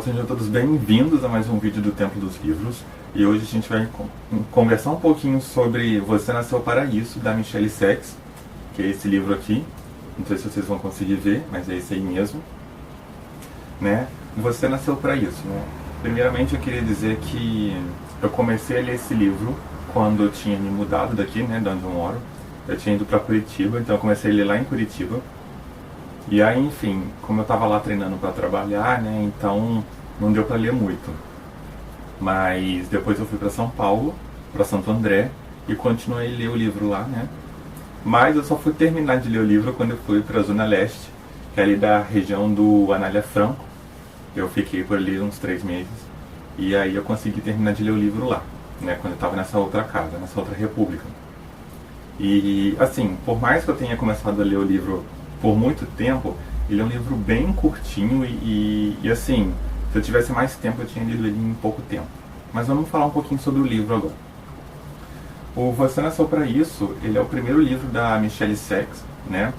sejam todos bem-vindos a mais um vídeo do Templo dos Livros. E hoje a gente vai conversar um pouquinho sobre Você Nasceu para Isso, da Michelle Sachs, que é esse livro aqui. Não sei se vocês vão conseguir ver, mas é esse aí mesmo, né? Você Nasceu para Isso, né? Primeiramente eu queria dizer que eu comecei a ler esse livro quando eu tinha me mudado daqui, né, de onde eu moro. Eu tinha ido para Curitiba, então eu comecei a ler lá em Curitiba. E aí, enfim, como eu estava lá treinando para trabalhar, né, então não deu para ler muito. Mas depois eu fui para São Paulo, para Santo André, e continuei a ler o livro lá, né. Mas eu só fui terminar de ler o livro quando eu fui para a Zona Leste, que é ali da região do Anália Franco. Eu fiquei por ali uns 3 meses, e aí eu consegui terminar de ler o livro lá, né, quando eu estava nessa outra casa, nessa outra república. E, assim, por mais que eu tenha começado a ler o livro por muito tempo, ele é um livro bem curtinho e assim, se eu tivesse mais tempo eu tinha lido ele em pouco tempo. Mas vamos falar um pouquinho sobre o livro agora. O Você Nasceu para Isso, ele é o primeiro livro da Michelle Sachs, né?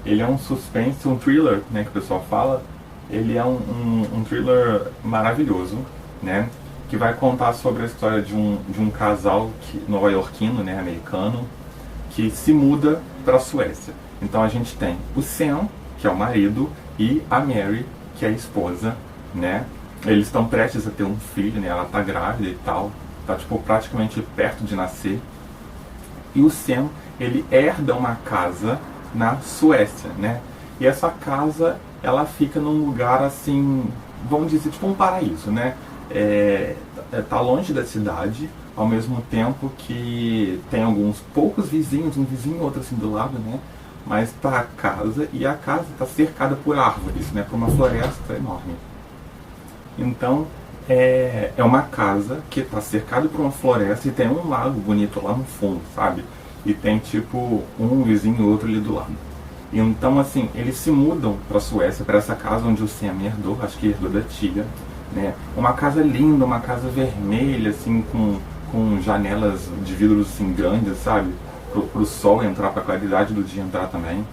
Ele é um suspense, um thriller, né, que o pessoal fala. Ele é um thriller maravilhoso, né? Que vai contar sobre a história de um casal nova-iorquino, né, americano, que se muda para a Suécia. Então a gente tem o Sam, que é o marido, e a Mary, que é a esposa, né? Eles estão prestes a ter um filho, né? Ela tá grávida e tal, tá tipo praticamente perto de nascer. E o Sam, ele herda uma casa na Suécia, né? E essa casa, ela fica num lugar assim, vamos dizer, tipo um paraíso, né? Tá longe da cidade, ao mesmo tempo que tem alguns poucos vizinhos, um vizinho e outro assim do lado, né? Mas tá a casa, e a casa está cercada por árvores, né? Por uma floresta enorme. Então, é uma casa que está cercada por uma floresta e tem um lago bonito lá no fundo, sabe? E tem tipo um vizinho e outro ali do lado. Então, assim, eles se mudam para a Suécia, para essa casa onde o Sam herdou, acho que herdou da tia, né? Uma casa linda, uma casa vermelha, assim, com janelas de vidros assim grandes, sabe? Pro sol entrar, pra claridade do dia entrar também.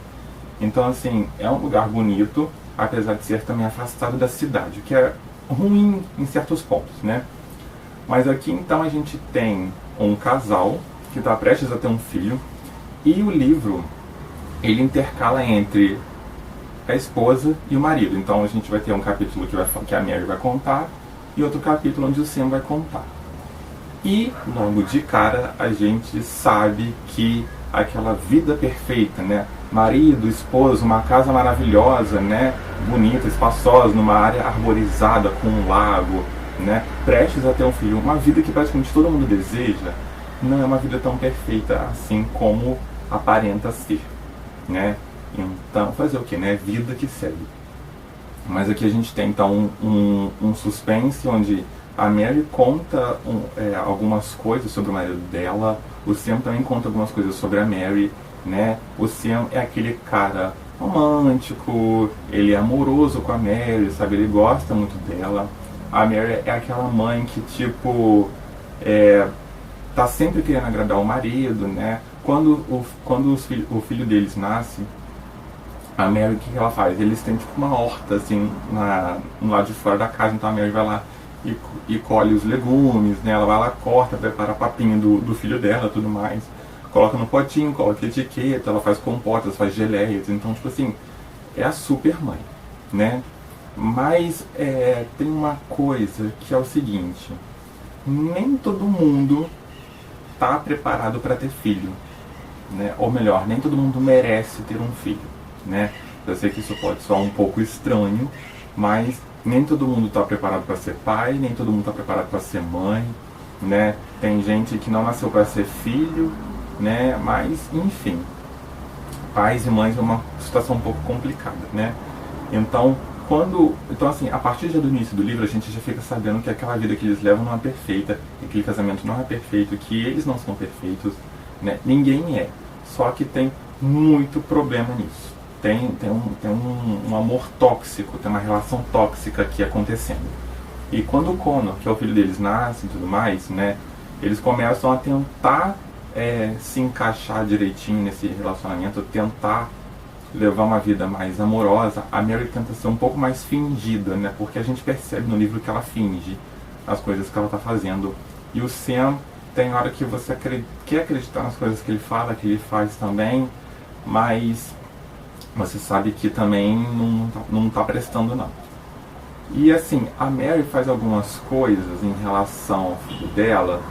Então, assim, é um lugar bonito, apesar de ser também afastado da cidade, o que é ruim em certos pontos, né? Mas aqui, então, a gente tem um casal que está prestes a ter um filho, e o livro, ele intercala entre a esposa e o marido. Então, a gente vai ter um capítulo que a Mary vai contar, e outro capítulo onde o Sam vai contar. E logo de cara a gente sabe que aquela vida perfeita, né? Marido, esposa, uma casa maravilhosa, né? Bonita, espaçosa, numa área arborizada com um lago, né? Prestes a ter um filho, uma vida que praticamente todo mundo deseja, não é uma vida tão perfeita assim como aparenta ser, né? Então, fazer o que, né? Vida que segue. Mas aqui a gente tem então um suspense onde a Mary conta algumas coisas sobre o marido dela, o Sam também conta algumas coisas sobre a Mary, né? O Sam é aquele cara romântico, ele é amoroso com a Mary, sabe? Ele gosta muito dela. A Mary é aquela mãe que, tipo, tá sempre querendo agradar o marido, né? Quando o filho deles nasce, a Mary, o que ela faz? Eles têm tipo uma horta, assim, no lado de fora da casa, então a Mary vai lá e colhe os legumes, né? Ela vai lá, corta, prepara a papinha do filho dela, tudo mais, coloca no potinho, coloca etiqueta, ela faz compotas, faz geleias. Então, tipo assim, é a super mãe, né? Mas tem uma coisa que é o seguinte: nem todo mundo tá preparado para ter filho, né? Ou melhor, nem todo mundo merece ter um filho, né? Eu sei que isso pode soar um pouco estranho, mas nem todo mundo está preparado para ser pai, nem todo mundo está preparado para ser mãe, né? Tem gente que não nasceu para ser filho, né? Mas, enfim, pais e mães é uma situação um pouco complicada, né? Então, assim, a partir já do início do livro, a gente já fica sabendo que aquela vida que eles levam não é perfeita, que aquele casamento não é perfeito, que eles não são perfeitos, né? Ninguém é. Só que tem muito problema nisso. Tem um amor tóxico, tem uma relação tóxica aqui acontecendo. E quando o Connor, que é o filho deles, nasce e tudo mais, né, eles começam a tentar se encaixar direitinho nesse relacionamento, tentar levar uma vida mais amorosa, a Mary tenta ser um pouco mais fingida, né? Porque a gente percebe no livro que ela finge as coisas que ela está fazendo. E o Sam tem hora que você quer acreditar nas coisas que ele fala, que ele faz também, mas você sabe que também não tá prestando não. E assim, a Mary faz algumas coisas em relação ao filho dela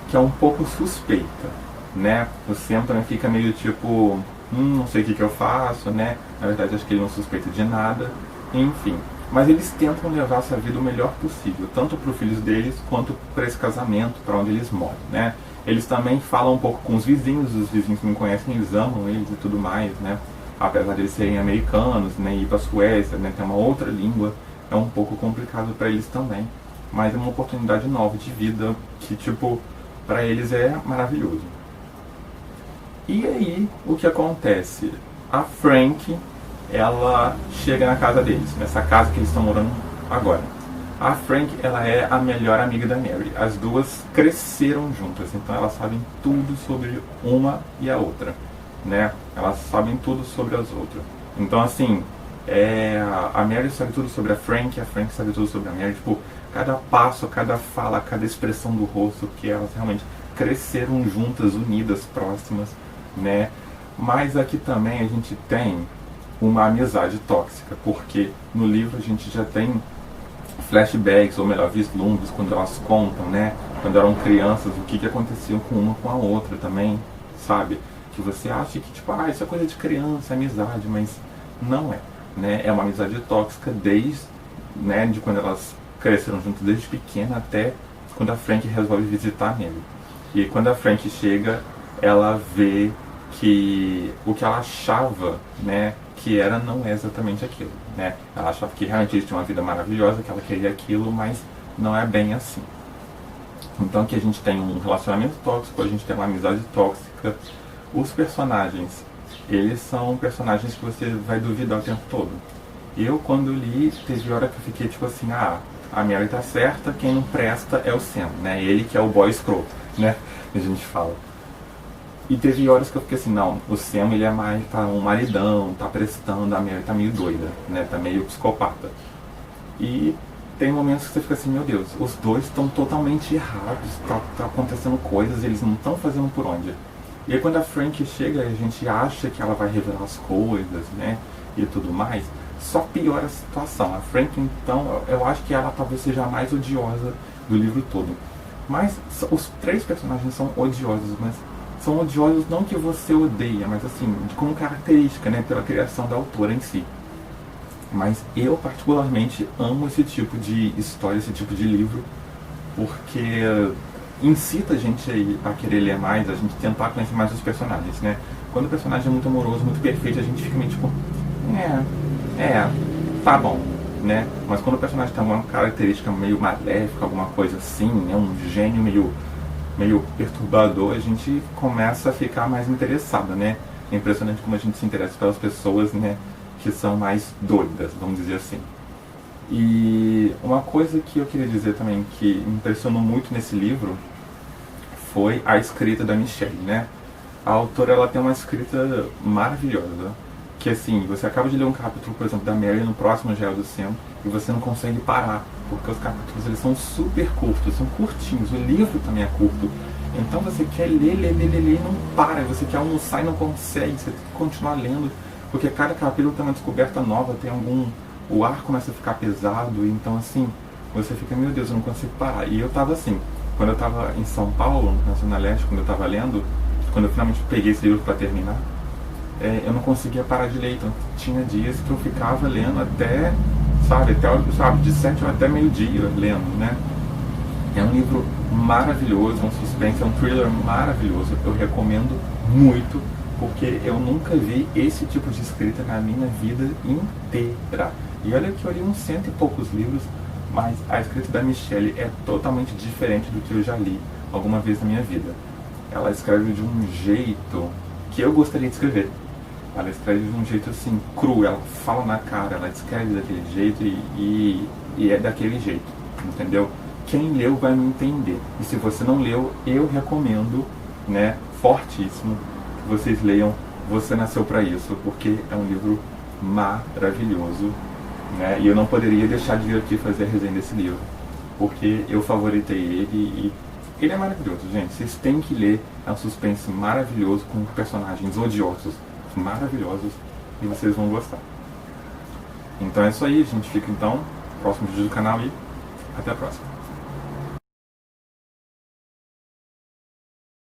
que é um pouco suspeita, né? O Sam também fica meio tipo, não sei o que eu faço, né? Na verdade acho que ele não suspeita de nada, enfim. Mas eles tentam levar essa vida o melhor possível, tanto para os filhos deles quanto para esse casamento, para onde eles moram, né? Eles também falam um pouco com os vizinhos que não conhecem, eles amam eles e tudo mais, né? Apesar de eles serem americanos, né? Ir para a Suécia, né? Ter uma outra língua, é um pouco complicado para eles também. Mas é uma oportunidade nova de vida que, tipo, para eles é maravilhoso. E aí, o que acontece? A Frank, ela chega na casa deles, nessa casa que eles estão morando agora. A Frank, ela é a melhor amiga da Mary. As duas cresceram juntas, então elas sabem tudo sobre uma e a outra, né? Elas sabem tudo sobre as outras. Então, assim, a Mary sabe tudo sobre a Frank sabe tudo sobre a Mary. Tipo, cada passo, cada fala, cada expressão do rosto, que elas realmente cresceram juntas, unidas, próximas, né? Mas aqui também a gente tem uma amizade tóxica, porque no livro a gente já tem flashbacks, ou melhor, vislumbres, quando elas contam, né? Quando eram crianças, o que aconteceu com uma com a outra também, sabe? Que você acha que, tipo, isso é coisa de criança, é amizade, mas não é, né? É uma amizade tóxica desde, né, de quando elas cresceram juntas desde pequena até quando a Frank resolve visitar a Mary. E quando a Frank chega, ela vê que o que ela achava, né, que era, não é exatamente aquilo, né? Ela achava que realmente eles tinham uma vida maravilhosa, que ela queria aquilo, mas não é bem assim. Então aqui a gente tem um relacionamento tóxico, a gente tem uma amizade tóxica. Os personagens, eles são personagens que você vai duvidar o tempo todo. Eu, quando li, teve hora que eu fiquei tipo assim, a Mary tá certa, quem não presta é o Sam, né? Ele que é o boy escroto, né? A gente fala. E teve horas que eu fiquei assim, não, o Sam ele é mais, tá um maridão, tá prestando, a Mary tá meio doida, né? Tá meio psicopata. E tem momentos que você fica assim, meu Deus, os dois estão totalmente errados, tá acontecendo coisas, eles não estão fazendo por onde. E aí quando a Frank chega, a gente acha que ela vai revelar as coisas, né? E tudo mais, só piora a situação. A Frank, então, eu acho que ela talvez seja a mais odiosa do livro todo. Mas os três personagens são odiosos, mas são odiosos não que você odeia, mas assim, como característica, né, pela criação da autora em si. Mas eu particularmente amo esse tipo de história, esse tipo de livro, porque incita a gente a querer ler mais, a gente tentar conhecer mais os personagens, né? Quando o personagem é muito amoroso, muito perfeito, a gente fica meio tipo, tá bom, né? Mas quando o personagem tem alguma característica meio maléfica, alguma coisa assim, né, um gênio meio perturbador, a gente começa a ficar mais interessada, né? É impressionante como a gente se interessa pelas pessoas, né, que são mais doidas, vamos dizer assim. E uma coisa que eu queria dizer também que me impressionou muito nesse livro foi a escrita da Michelle, né? A autora, ela tem uma escrita maravilhosa, que assim, você acaba de ler um capítulo, por exemplo, da Mary, no próximo já é o do Sam, e você não consegue parar, porque os capítulos eles são super curtos, são curtinhos, o livro também é curto, então você quer ler e não para, você quer almoçar e não consegue, você tem que continuar lendo, porque cada capítulo tem uma descoberta nova, o ar começa a ficar pesado, então assim, você fica, meu Deus, eu não consigo parar. E eu tava assim, quando eu tava em São Paulo, na Zona Leste, quando eu tava lendo, quando eu finalmente peguei esse livro para terminar, eu não conseguia parar de ler, então tinha dias que eu ficava lendo até de 7 horas até meio-dia lendo, né? É um livro maravilhoso, um suspense, é um thriller maravilhoso, eu recomendo muito, porque eu nunca vi esse tipo de escrita na minha vida inteira. E olha que eu li uns 100 e poucos livros, mas a escrita da Michelle é totalmente diferente do que eu já li alguma vez na minha vida. Ela escreve de um jeito que eu gostaria de escrever. Ela escreve de um jeito assim, cru, ela fala na cara, ela escreve daquele jeito e é daquele jeito, entendeu? Quem leu vai me entender. E se você não leu, eu recomendo, né, fortíssimo, que vocês leiam você nasceu para isso, porque é um livro maravilhoso, né? E eu não poderia deixar de vir aqui fazer a resenha desse livro, porque eu favoritei ele e ele é maravilhoso, gente. Vocês têm que ler. É um suspense maravilhoso com personagens odiosos, maravilhosos, e vocês vão gostar. Então é isso aí, a gente fica então no próximo vídeo do canal e até a próxima.